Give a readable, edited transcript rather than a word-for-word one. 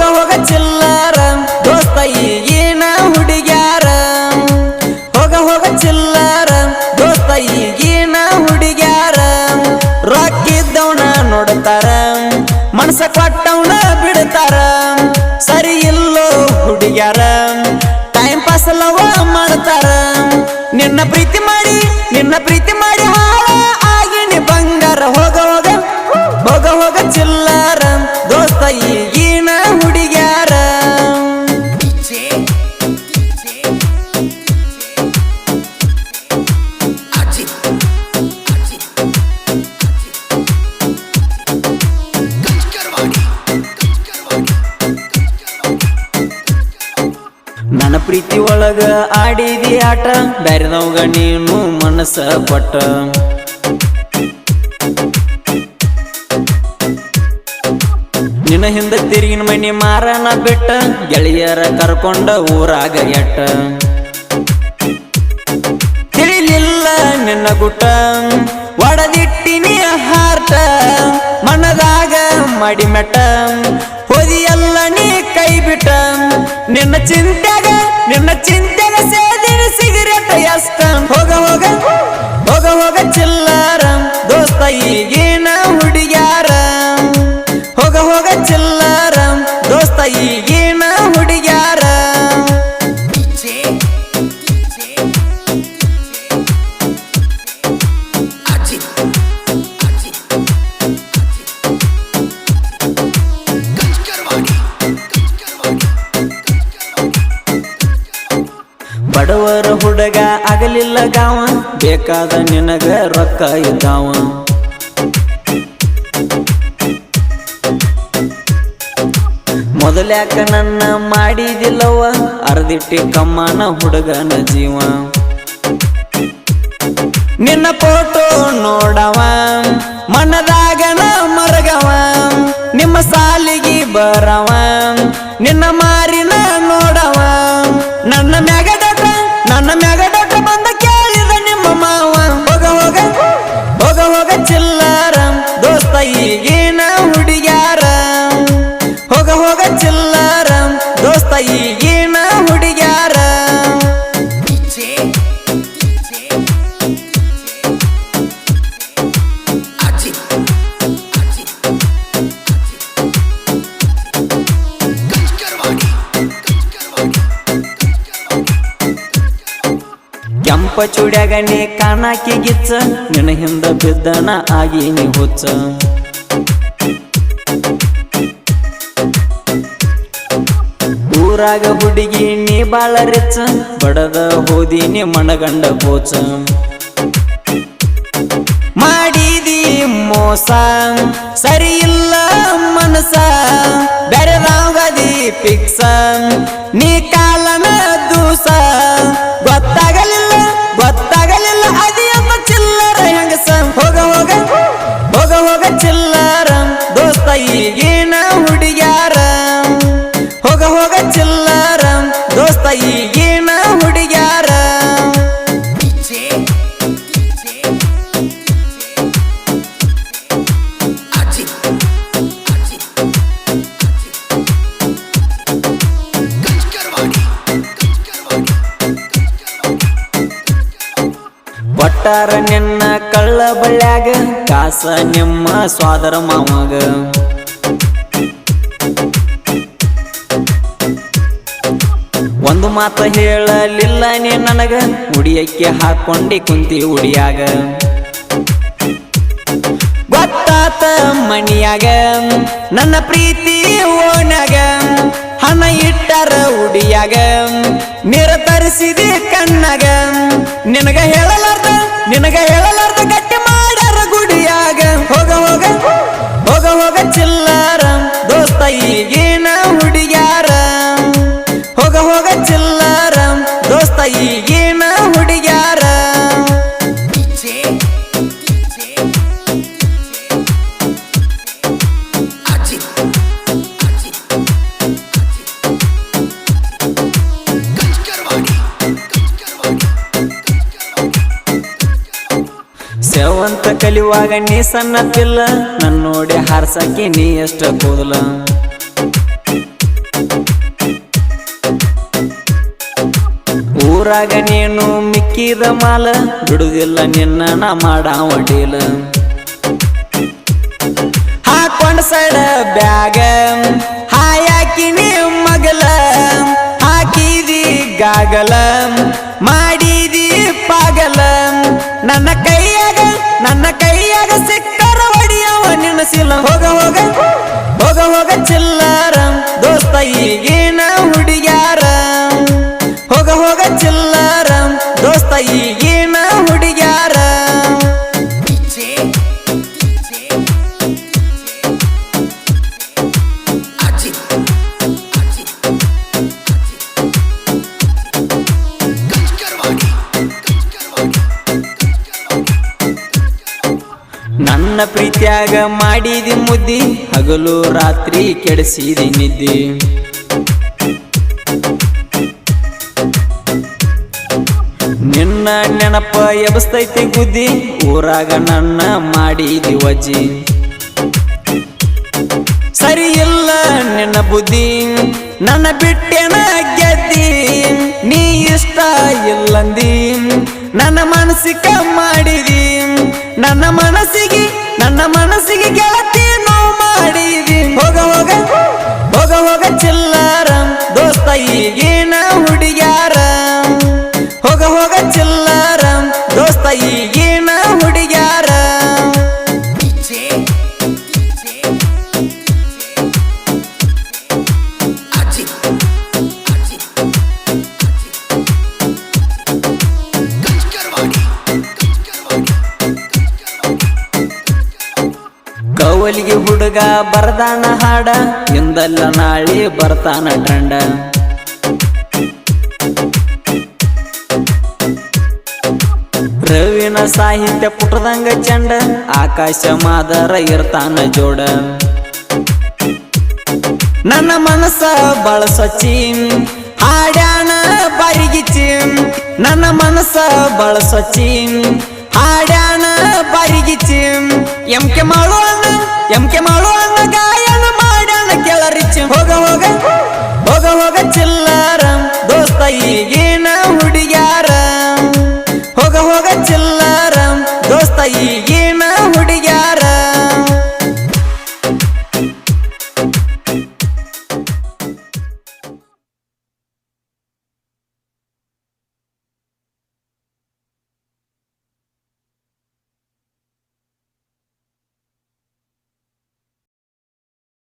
ಹೋಗ ಚಿಲ್ಲರ ದೋಸ್ತ ಈಗಿನ ಹುಡುಗ್ಯಾರ ಹೋಗ ಚಿಲ್ಲರ ದೋಸ್ತ ಈಗಿನ ಹುಡುಗ್ಯಾರ ರೊಕ್ಕಿದ್ದವನ ನೋಡ್ತಾರ ಮನಸ ಕೊಟ್ಟವನ ಬಿಡ್ತಾರ ಸರಿ ಇಲ್ಲೋ ಹುಡುಗ್ಯಾರ ಟೈಮ್ ಪಾಸ್ ಲವ ಮಾಡ್ತಾರ ನಿನ್ನ ಪ್ರೀತಿ ಮಾಡಿ ಹಾಳ ಆಗಿನಿ ಬಂಗಾರ ಹೋಗ ಚಿಲ್ಲರ ದೋಸ್ತ ಈಗಿನ ಹುಡುಗ್ಯಾರ ನನ್ನ ಪ್ರೀತಿ ಒಳಗ ಆಡಿದಿ ಆಟ ಬ್ಯಾರೆದವಾಗ ನೀನು ಮನಸ್ಸ ಪಟ್ಟ ನಿನ್ನ ಹಿಂದ ತಿರುಗಿನ ಮನಿ ಮಾರನ ಬಿಟ್ಟ ಗೆಳೆಯರ ಕರ್ಕೊಂಡ ಊರಾಗ ಎಟ್ಟ ತಿಳಿಲಿಲ್ಲ ನಿನ್ನ ಗುಟ್ಟ ಒಡದಿಟ್ಟಿನಿ ಹಾರ್ಟ ಮನದಾಗ ಮಾಡಿ ಮೆಟ್ಟ ಹೋದಿಯಲ್ಲ ನೀ ಕೈ ಬಿಟ್ಟ ನಿನ್ನ ಚಿಂತೆಗ ಸೇದಿನ ಸಿಗರೇಟ್ ಎಷ್ಟ ಹೋಗ ಚಿಲ್ಲರ ದೋಸ್ತ ಈಗಿನ ಹುಡುಗ್ಯಾರ ಹೋಗ ಚಿಲ್ಲರ ದೋಸ್ತ ಈಗಿನ ಹುಡುಗ್ಯಾರ ಬಡವರ ಹುಡುಗ ಆಗಲಿಲ್ಲ ಗಾವ ಬೇಕಾದ ನಿನಗ ರೊಕ್ಕ ಇದ್ದಾವ ಮೊದಲ್ಯಾಕ ನನ್ನ ಮಾಡಿದಿಲ್ಲವ ಅರ್ಧಿಟ್ಟಿ ಕಮ್ಮನ ಹುಡುಗನ ಜೀವ ನಿನ್ನ ಫೋಟೋ ನೋಡವ ಮನದಾಗನ ಮರಗವ ನಿಮ್ಮ ಸಾಲಿಗೆ ಬರವ ನಿನ್ನ ಮಾರಿನ ನೋಡವ ನನ್ನ ಮ್ಯಾಗ ಡಾಟ ಬಂದ ಕೇಳಿದ ನಿಮ್ಮ ಮಾವ ಹೋಗ ಚಿಲ್ಲರ ದೋಸ್ತ ಈಗಿನ ಹುಡುಗ್ಯಾರ ಹೋಗ ಚಿಲ್ಲರ ದೋಸ್ತ ಈಗಿನ ಹುಡುಗ್ಯಾರ ಕೆಂಪ ಚೂಡ್ಯಾಗ ನೀ ಕಾಣಾಕಿ ಗಿಚ್ಚ ನಿನ್ನ ಹಿಂದ ಬಿದ್ದನ ಆಗಿ ನೀ ಹುಚ್ಚ ಊರಾಗ ಹುಡುಗಿ ನೀ ಬಾಳ ರಿಚ್ಚ ಬಡದ ಹೋದಿ ನೀ ಮನಗಂಡ ಕೋಚ ಮಾಡಿದಿ ಮೋಸ ಸರಿ ಇಲ್ಲ ಮನಸ ಬೆರೆದಾಗದಿ ಪಿಕ್ಸ ನೀ ಕಾಲನ ದೂಸ ಗೊತ್ತಾಗಲಿಲ್ಲ ಅದಿಯಮ್ಮ ಚಿಲ್ಲರ ಹೆಂಗಸ ಹೋಗ ಚಿಲ್ಲರ ದೋಸ್ತ ಈಗಿನ ಹುಡುಗ್ಯಾರ ಹೋಗ ಚಿಲ್ಲರ ದೋಸ್ತ ಈಗಿನ ಹುಡುಗ್ಯಾರ ಒಟ್ಟಾರ ನಿನ್ನ ಕಳ್ಳ ಬಳ್ಳ್ಯಾಗ ಕಾಸ ನಿಮ್ಮ ಸ್ವಾದರ ಮಾವಾಗ ಒಂದು ಮಾತ ಹೇಳಲಿಲ್ಲ ನೀ ನನಗ ಉಡಿಯಕ್ಕೆ ಹಾಕೊಂಡಿ ಕುಂತಿ ಉಡಿಯಾಗ ಗೊತ್ತಾತ ಮನಿಯಾಗ ನನ್ನ ಪ್ರೀತಿ ಓಣ್ಯಾಗ ಹಣ ಇಟ್ಟಾರ ಉಡಿಯಾಗ ನೀರ ತರಿಸಿದಿ ಕಣ್ಣಾಗ ನಿನಗ ಹೇಳಲಾರ್ದ ಗಟ್ಟಿ ಮಾಡ್ಯಾರ ಗುಡಿಯಾಗ ಹೋಗ ಚಿಲ್ಲರ ದೋಸ್ತ ಈಗಿನ ಹುಡುಗ್ಯಾರ ಹೋಗ ಚಿಲ್ಲರ ದೋಸ್ತ ಈಗಿನ ಹುಡುಗ್ಯಾರ ಸೇವಂತ ಕಲಿಯುವಾಗ ನೀ ಸಣ್ಣ ಪಿಲ್ಲ ನನ್ನ ನೋಡಿ ಹಾರ್ಸಕ್ಕೆ ನೀ ಎಷ್ಟ ಕೂದಲ ಊರಾಗ ನೀನು ಮಿಕ್ಕಿದ ಮಾಲ ಬಿಡುದಿಲ್ಲ ನಿನ್ನ ನಾ ಮಾಡಾವ ಡೀಲ ಹಾಕೊಂಡ ಸೈಡ ಬ್ಯಾಗ ಹಾಯಾಕಿನಿ ಮಗಲ ಹಾಕಿದಿ ಗಾಗಲ ಮಾಡಿದಿ ಪಾಗಲ ನನ್ನ ಕೈಯಾಗ ಸಿಕ್ಕರ ಹೊಡಿಯವ ನೆನಸಿಲ್ಲ ಹೋಗ ಹೋಗ ಹೋಗ ಹೋಗ ಚಿಲ್ಲರ ದೋಸ್ತ ಈಗೇನ ಹುಡುಗ್ಯಾರ ಹೋಗ ಹೋಗ ಚಿಲ್ಲರ ದೋಸ್ತ ಈಗೇನ ಹುಡುಗ್ಯಾರ ನನ್ನ ಪ್ರೀತಿಯಾಗ ಮಾಡಿದಿ ಮುದ್ದಿ ಹಗಲು ರಾತ್ರಿ ಕೆಡಿಸಿದಿ ನಿದ್ದಿ ನಿನ್ನ ನೆನಪ ಎಬಸ್ತೈತಿ ಗುದ್ದಿ ಊರಾಗ ನನ್ನ ಮಾಡಿದಿ ವಜ್ಜಿ ಸರಿ ಇಲ್ಲ ನಿನ್ನ ಬುದ್ಧಿ ನನ್ನ ಬಿಟ್ಟೆನ ಗೆದ್ದಿ ನೀ ಇಷ್ಟ ಇಲ್ಲಂದಿ ನನ್ನ ಮನಸ್ಸಿಕ ಮಾಡಿದಿ ನನ್ನ ಮನಸ್ಸಿಗೆ ಗೆಳತಿ ನೋವು ಮಾಡಿದಿ ಹೋಗ ಹೋಗ ಹೋಗ ಹೋಗ ಚಿಲ್ಲರ ದೋಸ್ತ ಈಗೇನ ಹುಡುಗ್ಯಾರ ಹೋಗ ಹೋಗ ಚಿಲ್ಲರ ದೋಸ್ತ ಈಗೇನ ಹುಡುಗ್ಯಾರ ಕವಲಿಗೆ ಹುಡುಗ ಬರ್ದಾನ ಹಾಡ ಇಂದಲ್ಲ ನಾಳೆ ಬರ್ತಾನ ಟ್ರೆಂಡ ರವಿನ ಸಾಹಿತ್ಯ ಪುಟದಂಗ ಚಂಡ ಆಕಾಶ ಮಾದರ ಇರ್ತಾನ ಜೋಡ ನನ್ನ ಮನಸ್ಸ ಬಳಸಚಿ ಹಾಡ್ಯಾನ ಬಾರಿಗಿಚ್ಚಿ ನನ್ನ ಮನಸ್ಸ ಬಳಸಚಿ ಹಾಡ್ಯಾನ ಬಾರಿಗಿಚ್ಚಿ ಎಂ ಕೆ ಮಾಡು ಅಣ್ಣ ಗಾಯ